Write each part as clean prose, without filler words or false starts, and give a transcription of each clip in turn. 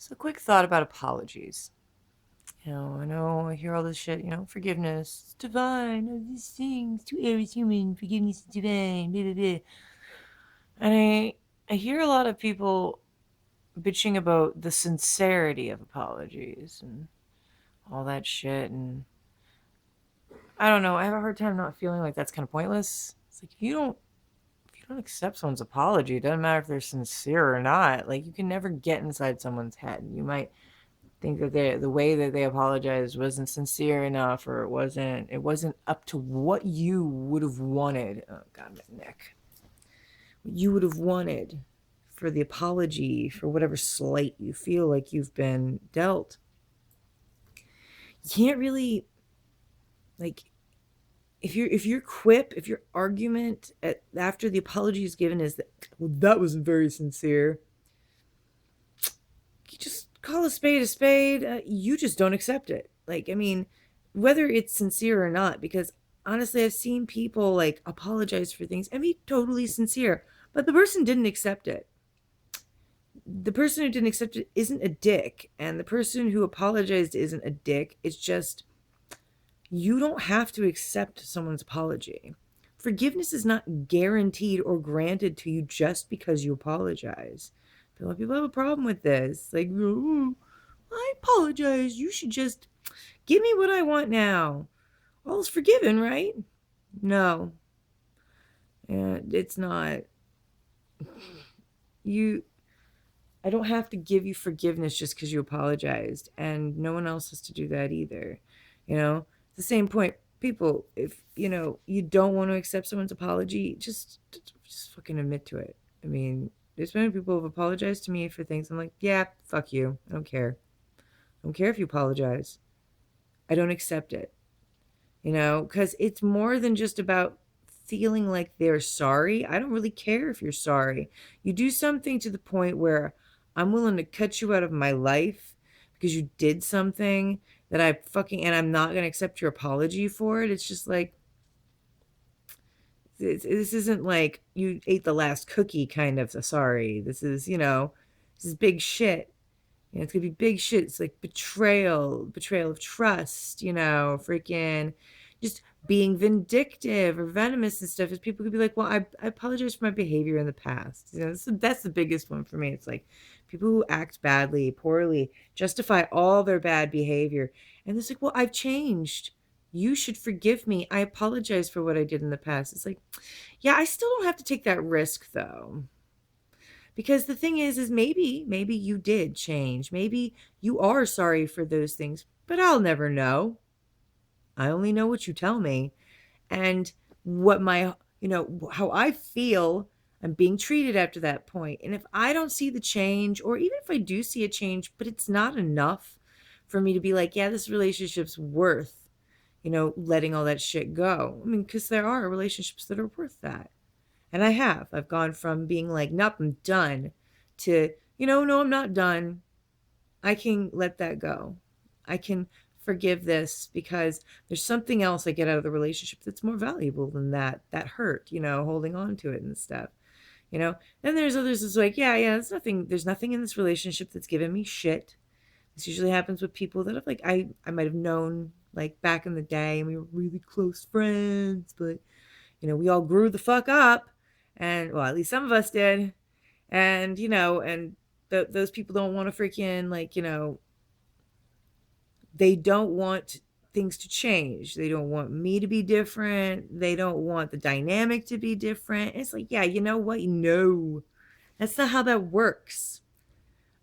So, quick thought about apologies. I know I hear all this shit, forgiveness, it's divine, all these things, to err is human, forgiveness is divine, blah, blah, blah. And I hear a lot of people bitching about the sincerity of apologies and all that shit. And I don't know, I have a hard time not feeling like that's kind of pointless. It's like if you don't accept someone's apology, it doesn't matter if they're sincere or not. Like, you can never get inside someone's head. You might think that the way that they apologized wasn't sincere enough, or it wasn't up to what you would have wanted. Oh God, my neck. What you would have wanted for the apology, for whatever slight you feel like you've been dealt. You can't really, like, if your argument after the apology is given is that, well, that wasn't very sincere, you just call a spade a spade. You just don't accept it. Like, I mean, whether it's sincere or not, because honestly, I've seen people like apologize for things and be totally sincere, but the person didn't accept it. The person who didn't accept it isn't a dick, and the person who apologized isn't a dick. It's just, you don't have to accept someone's apology. Forgiveness is not guaranteed or granted to you just because you apologize. A lot of people have a problem with this. Like, oh, I apologize. You should just give me what I want now. All's forgiven, right? No, it's not. You, I don't have to give you forgiveness just because you apologized, and no one else has to do that either. It's the same point. People, if you don't want to accept someone's apology, just fucking admit to it. I mean, there's many people who have apologized to me for things. I'm like, yeah, fuck you. I don't care. I don't care if you apologize. I don't accept it. Because it's more than just about feeling like they're sorry. I don't really care if you're sorry. You do something to the point where I'm willing to cut you out of my life because you did something that and I'm not going to accept your apology for it. It's just like, this isn't like you ate the last cookie kind of sorry. This is big shit. It's gonna be big shit. It's like betrayal of trust, freaking just being vindictive or venomous and stuff. Is people could be like, well, I apologize for my behavior in the past. That's the biggest one for me. It's like people who act badly, poorly, justify all their bad behavior. And it's like, well, I've changed. You should forgive me. I apologize for what I did in the past. It's like, yeah, I still don't have to take that risk though. Because the thing is maybe you did change. Maybe you are sorry for those things, but I'll never know. I only know what you tell me. And what how I feel I'm being treated after that point. And if I don't see the change, or even if I do see a change, but it's not enough for me to be like, yeah, this relationship's worth, letting all that shit go. I mean, because there are relationships that are worth that. And I've gone from being like, nope, I'm done, to, no, I'm not done. I can let that go. I can forgive this because there's something else I get out of the relationship that's more valuable than that hurt, holding on to it and stuff. Then there's others that's like, yeah, there's nothing in this relationship that's given me shit. This usually happens with people that have, like, I might have known like back in the day and we were really close friends, but we all grew the fuck up, and well, at least some of us did. And those people don't want to freaking, like, they don't want things to change. They don't want me to be different. They don't want the dynamic to be different. It's like, yeah, you know what? No, that's not how that works.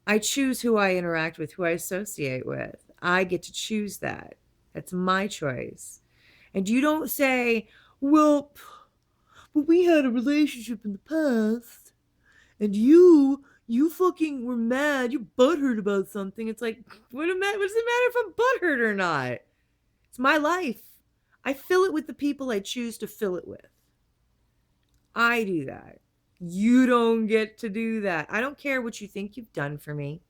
I choose who I interact with, who I associate with. I get to choose that. That's my choice. And you don't say, well, but we had a relationship in the past, and you fucking were mad, you're butthurt about something. It's like, what does it matter if I'm butthurt or not? It's my life. I fill it with the people I choose to fill it with. I do that. You don't get to do that. I don't care what you think you've done for me.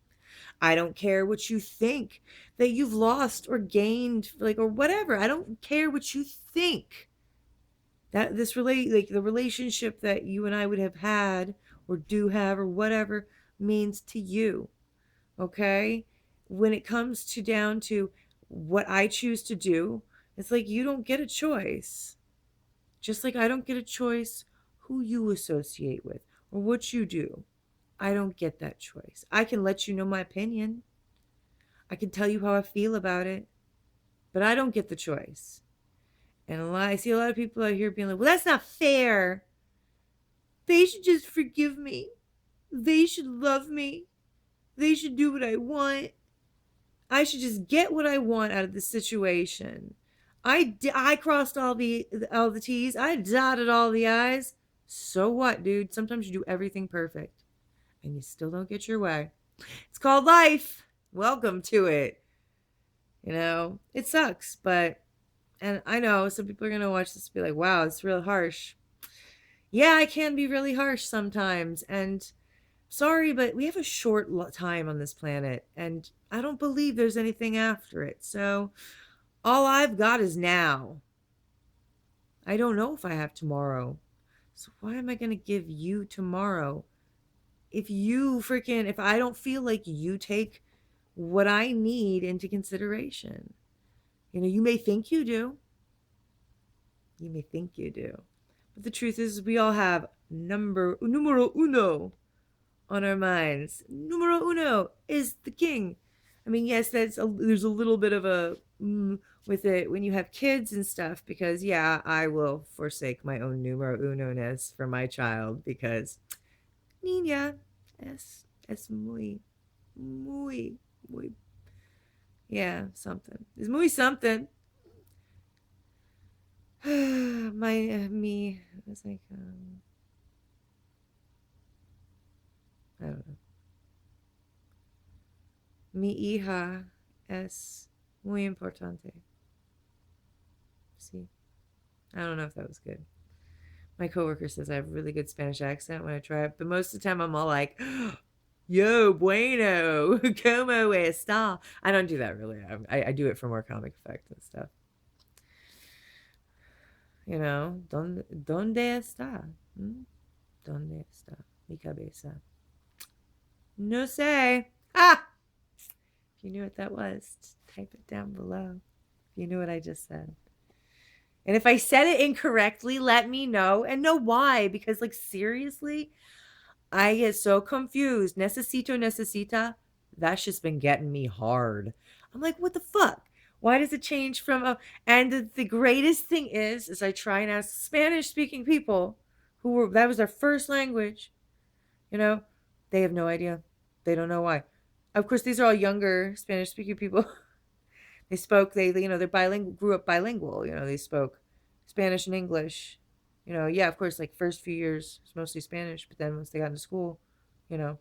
I don't care what you think that you've lost or gained, like, or whatever. I don't care what you think that like the relationship that you and I would have had or do have or whatever means to you. Okay? When it comes to down to what I choose to do, it's like you don't get a choice. Just like I don't get a choice who you associate with or what you do. I don't get that choice. I can let you know my opinion. I can tell you how I feel about it, but I don't get the choice. And I see a lot of people out here being like, well, that's not fair. They should just forgive me. They should love me. They should do what I want. I should just get what I want out of the situation. I crossed all the T's. I dotted all the I's. So what, dude? Sometimes you do everything perfect and you still don't get your way. It's called life. Welcome to it. It sucks, but and I know some people are gonna watch this and be like, "Wow, it's real harsh." Yeah, I can be really harsh sometimes, and sorry, but we have a short time on this planet, and I don't believe there's anything after it. So all I've got is now. I don't know if I have tomorrow. So why am I going to give you tomorrow? If I don't feel like you take what I need into consideration. You may think you do. You may think you do. But the truth is, we all have numero uno on our minds. Numero uno is the king. I mean, yes, there's a little bit of a with it when you have kids and stuff, because yeah, I will forsake my own numero uno-ness for my child because niña es muy, yeah, something. It's muy something. Me, it's like, I don't know. Mi hija es muy importante. See? I don't know if that was good. My coworker says I have a really good Spanish accent when I try it, but most of the time I'm all like, yo, bueno, como está? I don't do that really. I do it for more comic effect and stuff. ¿Dónde está? ¿Dónde está mi cabeza? No sé. Ah! If you knew what that was, type it down below. If you knew what I just said. And if I said it incorrectly, let me know and know why. Because, like, seriously, I get so confused. Necesita. That's just been getting me hard. I'm like, what the fuck? Why does it change from and the greatest thing is I try and ask Spanish speaking people that was their first language, you know, they have no idea. They don't know why. Of course, these are all younger Spanish speaking people. They're bilingual, grew up bilingual, they spoke Spanish and English. Yeah, of course, like first few years it's mostly Spanish, but then once they got into school, you know,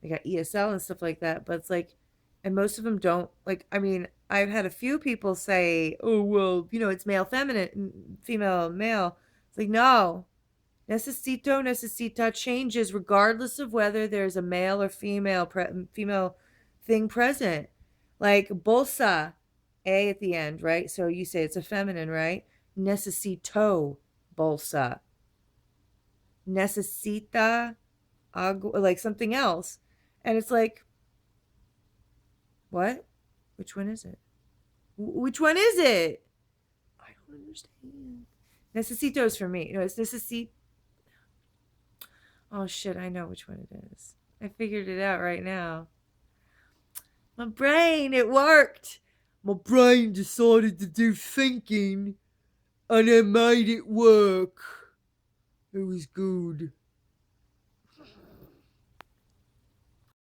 they got ESL and stuff like that. But it's like, and most of them don't like. I mean, I've had a few people say, "Oh, well, it's male, feminine, female, male." It's like, no, necesita changes regardless of whether there's a male or female thing present. Like bolsa, a at the end, right? So you say it's a feminine, right? Necesito bolsa. Necesita like something else. And it's like, what? Which one is it? Which one is it? I don't understand. Necesito is for me. It's necesito. Oh shit, I know which one it is. I figured it out right now. My brain, it worked. My brain decided to do thinking and it made it work. It was good.